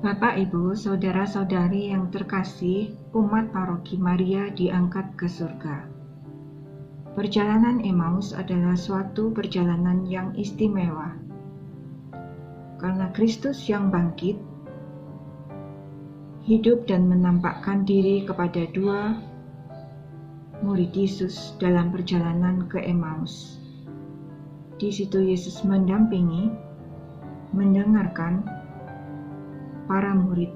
Bapak, Ibu, saudara-saudari yang terkasih, umat paroki Maria diangkat ke surga. Perjalanan Emmaus adalah suatu perjalanan yang istimewa. Karena Kristus yang bangkit, hidup dan menampakkan diri kepada dua murid Yesus dalam perjalanan ke Emmaus. Di situ Yesus mendampingi, mendengarkan para murid,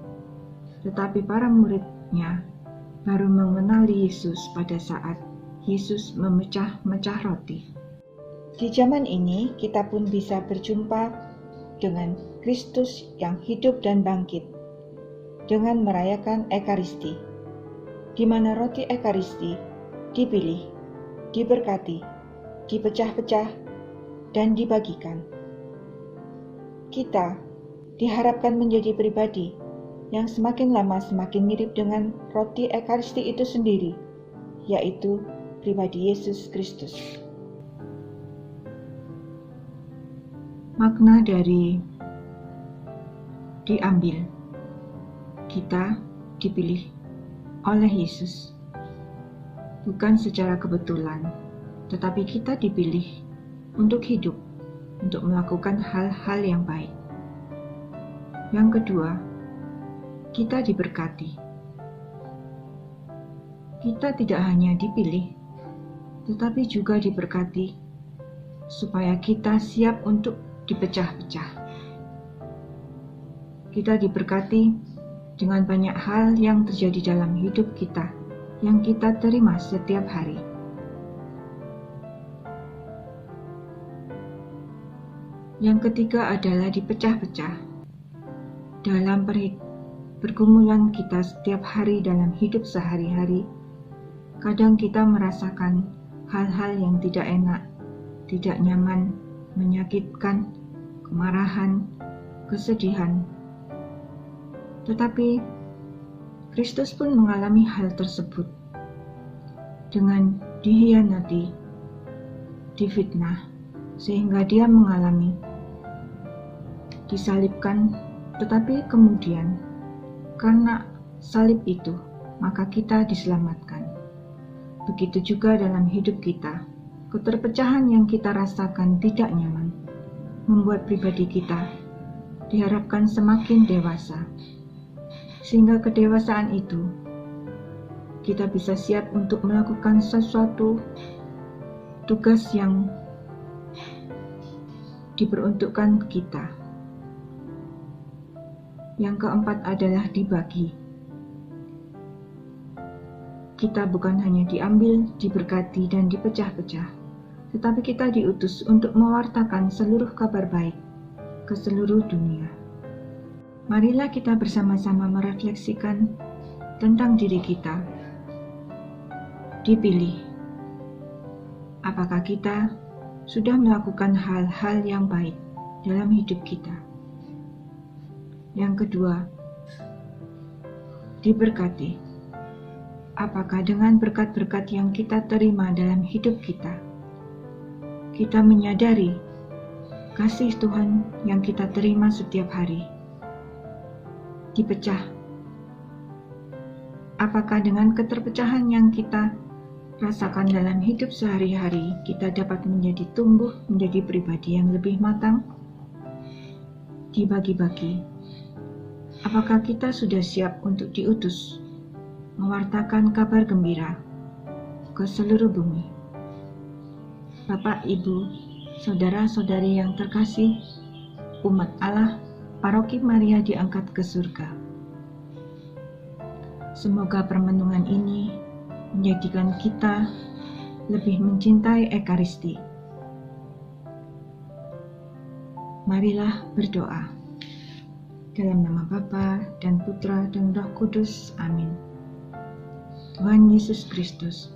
tetapi para muridnya baru mengenali Yesus pada saat Yesus memecah-mecah roti. Di zaman ini kita pun bisa berjumpa dengan Kristus yang hidup dan bangkit dengan merayakan Ekaristi, di mana roti Ekaristi dipilih, diberkati, dipecah-pecah, dan dibagikan. Kita diharapkan menjadi pribadi yang semakin lama semakin mirip dengan roti Ekaristi itu sendiri, yaitu pribadi Yesus Kristus. Makna dari diambil, kita dipilih oleh Yesus, bukan secara kebetulan, tetapi kita dipilih untuk hidup, untuk melakukan hal-hal yang baik. Yang kedua, kita diberkati. Kita tidak hanya dipilih, tetapi juga diberkati supaya kita siap untuk dipecah-pecah. Kita diberkati dengan banyak hal yang terjadi dalam hidup kita, yang kita terima setiap hari. Yang ketiga adalah dipecah-pecah. Dalam pergumulan kita setiap hari dalam hidup sehari-hari, kadang kita merasakan hal-hal yang tidak enak, tidak nyaman, menyakitkan, kemarahan, kesedihan. Tetapi Kristus pun mengalami hal tersebut dengan dihianati, difitnah, sehingga dia mengalami disalibkan, tetapi kemudian karena salib itu, maka kita diselamatkan. Begitu juga dalam hidup kita, keterpecahan yang kita rasakan tidak nyaman, membuat pribadi kita diharapkan semakin dewasa. Sehingga kedewasaan itu, kita bisa siap untuk melakukan sesuatu tugas yang diperuntukkan kita. Yang keempat adalah dibagi. Kita bukan hanya diambil, diberkati, dan dipecah-pecah, tetapi kita diutus untuk mewartakan seluruh kabar baik ke seluruh dunia. Marilah kita bersama-sama merefleksikan tentang diri kita. Dipilih. Apakah kita sudah melakukan hal-hal yang baik dalam hidup kita? Yang kedua, diberkati. Apakah dengan berkat-berkat yang kita terima dalam hidup kita, kita menyadari kasih Tuhan yang kita terima setiap hari dipecah? Apakah dengan keterpecahan yang kita rasakan dalam hidup sehari-hari, kita dapat menjadi tumbuh menjadi pribadi yang lebih matang? Dibagi-bagi. Apakah kita sudah siap untuk diutus mewartakan kabar gembira ke seluruh bumi? Bapak, Ibu, saudara-saudari yang terkasih, umat Allah, paroki Maria diangkat ke surga. Semoga permenungan ini menjadikan kita lebih mencintai Ekaristi. Marilah berdoa. Dalam nama Bapa dan Putra dan Roh Kudus. Amin. Tuhan Yesus Kristus,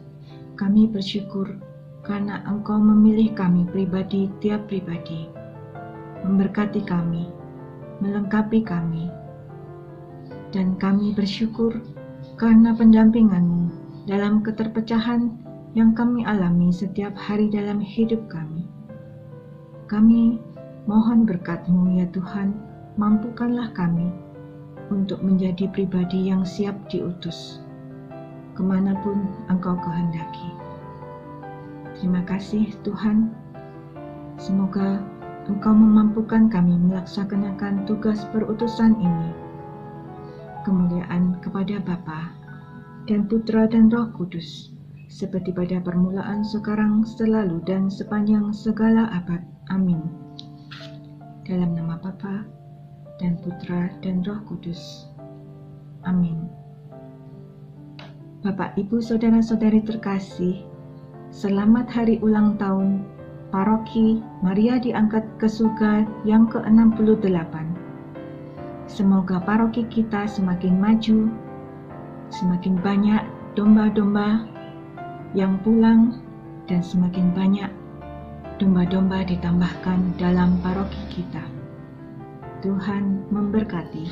kami bersyukur karena Engkau memilih kami pribadi tiap pribadi, memberkati kami, melengkapi kami, dan kami bersyukur karena pendampingan-Mu dalam keterpecahan yang kami alami setiap hari dalam hidup kami. Kami mohon berkat-Mu ya Tuhan, mampukanlah kami untuk menjadi pribadi yang siap diutus, kemanapun Engkau kehendaki. Terima kasih Tuhan, semoga Engkau memampukan kami melaksanakan tugas perutusan ini. Kemuliaan kepada Bapa dan Putra dan Roh Kudus, seperti pada permulaan, sekarang, selalu, dan sepanjang segala abad. Amin. Dalam nama Bapa dan Putra dan Roh Kudus. Amin. Bapak, Ibu, Saudara-saudari terkasih, selamat hari ulang tahun Paroki Maria Diangkat ke Surga yang ke-68. Semoga paroki kita semakin maju, semakin banyak domba-domba yang pulang, dan semakin banyak domba-domba ditambahkan dalam paroki kita. Tuhan memberkati.